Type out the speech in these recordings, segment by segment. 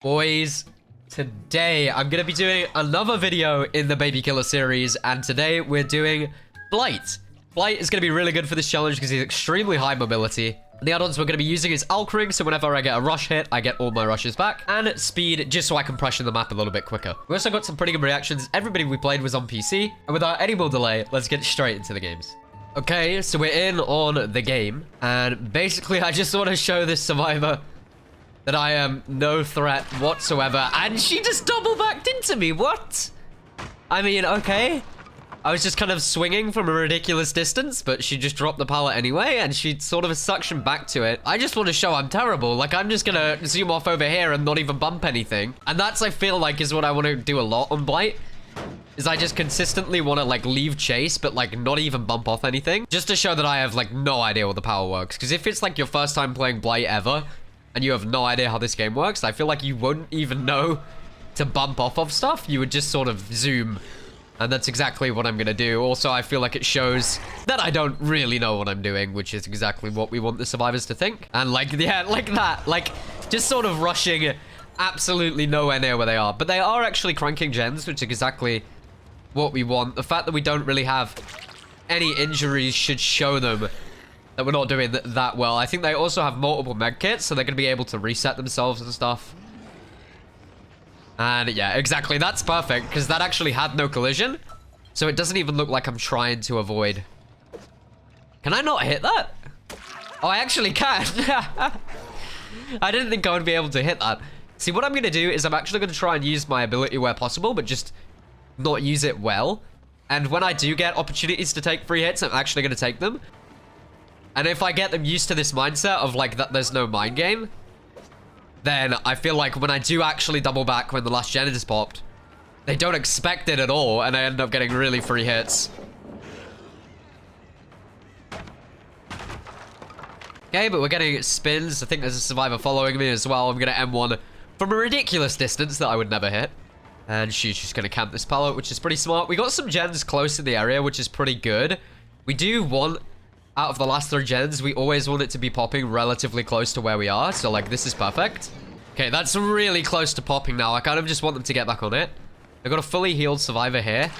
Boys, today I'm going to be doing another video in the Baby Killer series, and today we're doing Blight. Blight is going to be really good for this challenge because he's extremely high mobility. The add-ons we're going to be using is Alk Ring, so whenever I get a rush hit, I get all my rushes back. And speed, just so I can pressure the map a little bit quicker. We also got some pretty good reactions. Everybody we played was on PC. And without any more delay, let's get straight into the games. Okay, so we're in on the game. And basically, I just want to show this survivor that I am no threat whatsoever. And she just double backed into me. What? I mean, okay. I was just kind of swinging from a ridiculous distance, but she just dropped the pallet anyway, and she sort of suctioned back to it. I just want to show I'm terrible. Like, I'm just gonna zoom off over here and not even bump anything. And that's, I feel like, is what I want to do a lot on Blight. Is I just consistently want to, like, leave chase, but, like, not even bump off anything. Just to show that I have, like, no idea how the power works. Because if it's, like, your first time playing Blight ever, and you have no idea how this game works, I feel like you wouldn't even know to bump off of stuff. You would just sort of zoom. And that's exactly what I'm going to do. Also, I feel like it shows that I don't really know what I'm doing, which is exactly what we want the survivors to think. And like, yeah, like that. Like, just sort of rushing absolutely nowhere near where they are. But they are actually cranking gens, which is exactly what we want. The fact that we don't really have any injuries should show them that we're not doing that well. I think they also have multiple med kits, so they're going to be able to reset themselves and stuff. And yeah, exactly. That's perfect, because that actually had no collision. So it doesn't even look like I'm trying to avoid. Can I not hit that? Oh, I actually can. I didn't think I would be able to hit that. See, what I'm going to do is I'm actually going to try and use my ability where possible, but just not use it well. And when I do get opportunities to take free hits, I'm actually going to take them. And if I get them used to this mindset of, like, that there's no mind game, then I feel like when I do actually double back when the last gen is popped, they don't expect it at all, and I end up getting really free hits. Okay, but we're getting spins. I think there's a survivor following me as well. I'm going to M1 from a ridiculous distance that I would never hit. And she's just going to camp this pallet, which is pretty smart. We got some gens close in the area, which is pretty good. We do want, out of the last 3 gens, we always want it to be popping relatively close to where we are. So, like, this is perfect. Okay, that's really close to popping now. I kind of just want them to get back on it. I've got a fully healed survivor here.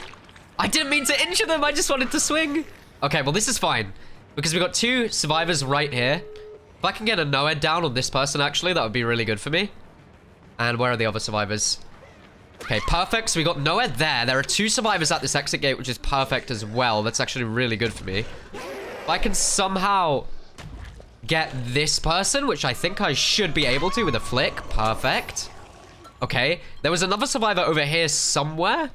I didn't mean to injure them. I just wanted to swing. Okay, well, this is fine, because we got 2 survivors right here. If I can get a no-head down on this person, actually, that would be really good for me. And where are the other survivors? Okay, perfect. So we got no-head there. There are 2 survivors at this exit gate, which is perfect as well. That's actually really good for me. If I can somehow get this person, which I think I should be able to with a flick. Perfect. Okay. There was another survivor over here somewhere.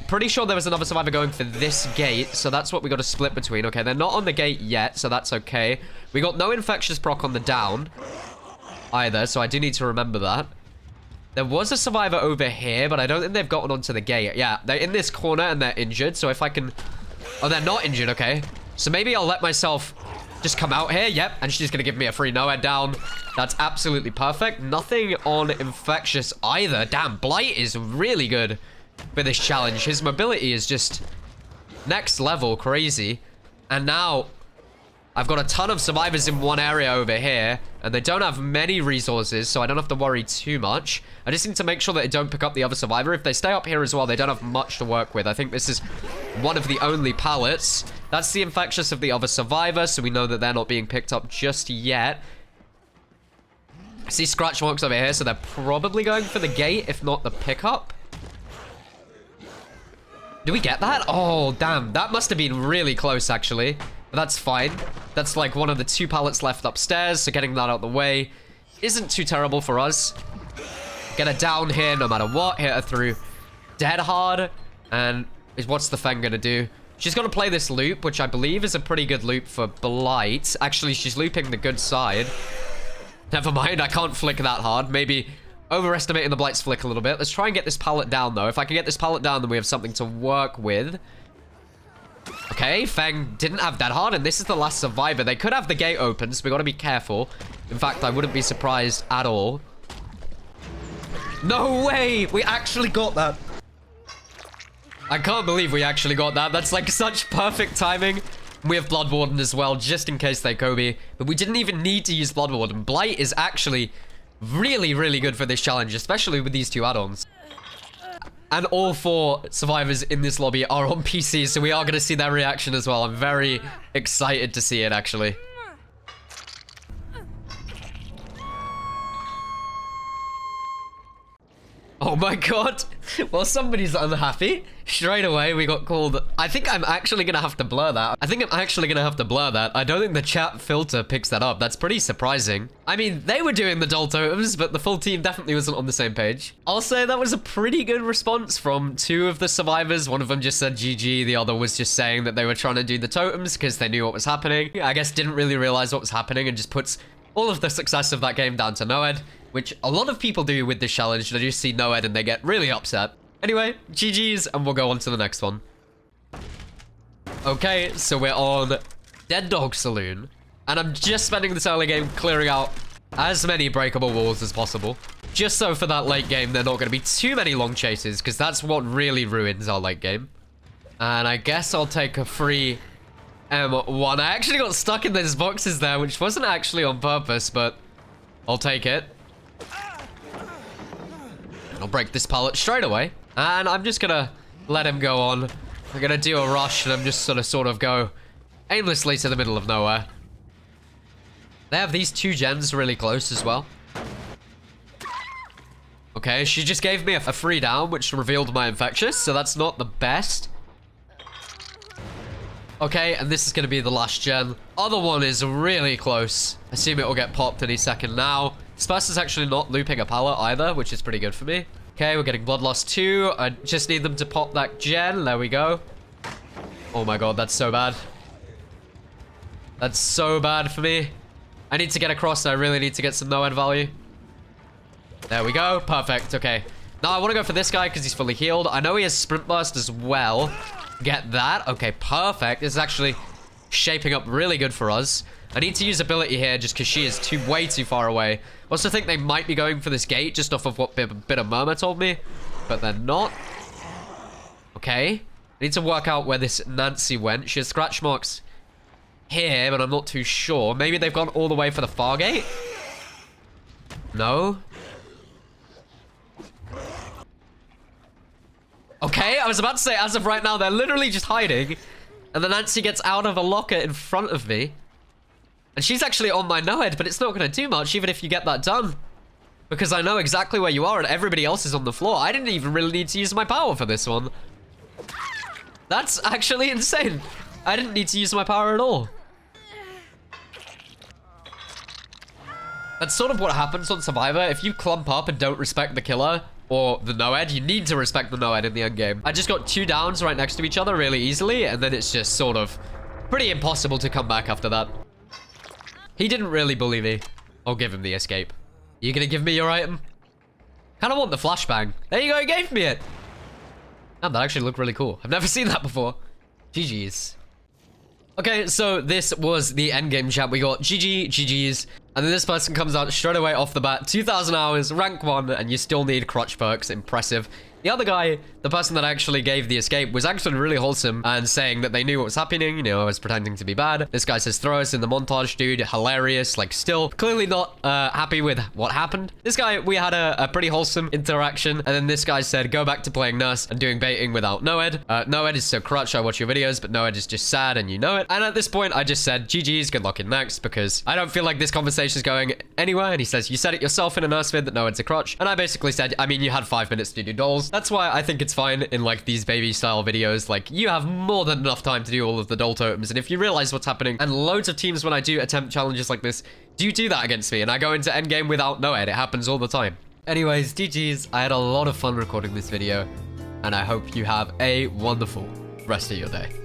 Pretty sure there was another survivor going for this gate, so that's what we got to split between. Okay, they're not on the gate yet, so that's okay. We got no infectious proc on the down either, so I do need to remember that. There was a survivor over here, but I don't think they've gotten onto the gate. Yeah, they're in this corner and they're injured, so if I can... Oh, they're not injured, okay. So maybe I'll let myself just come out here. Yep, and she's going to give me a free no-head down. That's absolutely perfect. Nothing on infectious either. Damn, Blight is really good for this challenge. His mobility is just next level crazy. And now I've got a ton of survivors in one area over here, and they don't have many resources, so I don't have to worry too much. I just need to make sure that they don't pick up the other survivor. If they stay up here as well, they don't have much to work with. I think this is one of the only pallets. That's the infectious of the other survivor, so we know that they're not being picked up just yet. I see scratch marks over here, so they're probably going for the gate, if not the pickup. Do we get that? Oh, damn. That must have been really close, actually. But that's fine. That's like one of the 2 pallets left upstairs, so getting that out of the way isn't too terrible for us. Get her down here no matter what. Hit her through dead hard. And what's the Fang gonna do? She's gonna play this loop, which I believe is a pretty good loop for Blight. Actually, she's looping the good side. Never mind, I can't flick that hard. Maybe overestimating the Blight's flick a little bit. Let's try and get this pallet down, though. If I can get this pallet down, then we have something to work with. Okay, Fang didn't have that hard, and this is the last survivor. They could have the gate open, so we got to be careful. In fact, I wouldn't be surprised at all. No way! We actually got that. I can't believe we actually got that. That's like such perfect timing. We have Blood Warden as well, just in case they Kobe. But we didn't even need to use Blood Warden. Blight is actually really, really good for this challenge, especially with these two add-ons. And all 4 survivors in this lobby are on PC, so we are going to see their reaction as well. I'm very excited to see it, actually. Oh my god. Well, somebody's unhappy. Straight away, we got called. I think I'm actually going to have to blur that. I don't think the chat filter picks that up. That's pretty surprising. I mean, they were doing the doll totems, but the full team definitely wasn't on the same page. I'll say that was a pretty good response from 2 of the survivors. One of them just said GG. The other was just saying that they were trying to do the totems because they knew what was happening. I guess didn't really realize what was happening and just puts all of the success of that game down to Noed, which a lot of people do with this challenge. They just see Noed and they get really upset. Anyway, GG's, and we'll go on to the next one. Okay, so we're on Dead Dog Saloon, and I'm just spending this early game clearing out as many breakable walls as possible, just so for that late game there not going to be too many long chases, because that's what really ruins our late game. And I guess I'll take a free M1. I actually got stuck in those boxes there, which wasn't actually on purpose, but I'll take it. I'll break this pallet straight away. And I'm just gonna let him go on. I'm gonna do a rush and I'm just sort of go aimlessly to the middle of nowhere. They have these 2 gens really close as well. Okay, she just gave me a free down, which revealed my infectious, so that's not the best. Okay, and this is gonna be the last gen. Other one is really close. I assume it will get popped any second now. This person's actually not looping a pallet either, which is pretty good for me. Okay, we're getting Bloodlust 2. I just need them to pop that gen. There we go. Oh my god, that's so bad. That's so bad for me. I need to get across and I really need to get some no end value. There we go. Perfect. Okay. Now I want to go for this guy because he's fully healed. I know he has Sprint Burst as well. Get that. Okay, perfect. This is actually shaping up really good for us. I need to use ability here just because she is way too far away. I also think they might be going for this gate just off of what Bit of Murmur told me, but they're not. Okay. I need to work out where this Nancy went. She has scratch marks here, but I'm not too sure. Maybe they've gone all the way for the far gate? No? Okay, I was about to say, as of right now, they're literally just hiding. And then Nancy gets out of a locker in front of me. And she's actually on my no-head, but it's not going to do much, even if you get that done. Because I know exactly where you are, and everybody else is on the floor. I didn't even really need to use my power for this one. That's actually insane. I didn't need to use my power at all. That's sort of what happens on Survivor. If you clump up and don't respect the killer or the no-ed, you need to respect the no-ed in the end game. I just got 2 downs right next to each other really easily, and then it's just sort of pretty impossible to come back after that. He didn't really bully me. I'll give him the escape. You gonna give me your item? Kind of want the flashbang. There you go, he gave me it. Damn, that actually looked really cool. I've never seen that before. GG's. Okay, so this was the endgame chat. We got GG, GG's, and then this person comes out straight away off the bat. 2,000 hours, rank 1, and you still need crutch perks. Impressive. The other guy, the person that actually gave the escape, was actually really wholesome and saying that they knew what was happening. You know, I was pretending to be bad. This guy says, throw us in the montage, dude. Hilarious. Like, still clearly not happy with what happened. This guy, we had a pretty wholesome interaction. And then this guy said, go back to playing nurse and doing baiting without Noed. Noed is so crutch. I watch your videos, but Noed is just sad and you know it. And at this point, I just said, GG's, good luck in next, because I don't feel like this conversation is going anywhere. And he says, you said it yourself in a nurse vid that Noed's a crutch. And I basically said, I mean, you had 5 minutes to do dolls. That's why I think it's fine in like these baby style videos. Like, you have more than enough time to do all of the doll totems, and if you realize what's happening, and loads of teams when I do attempt challenges like this do that against me, and I go into endgame without Noed. It happens all the time. Anyways, GG's. I had a lot of fun recording this video, and I hope you have a wonderful rest of your day.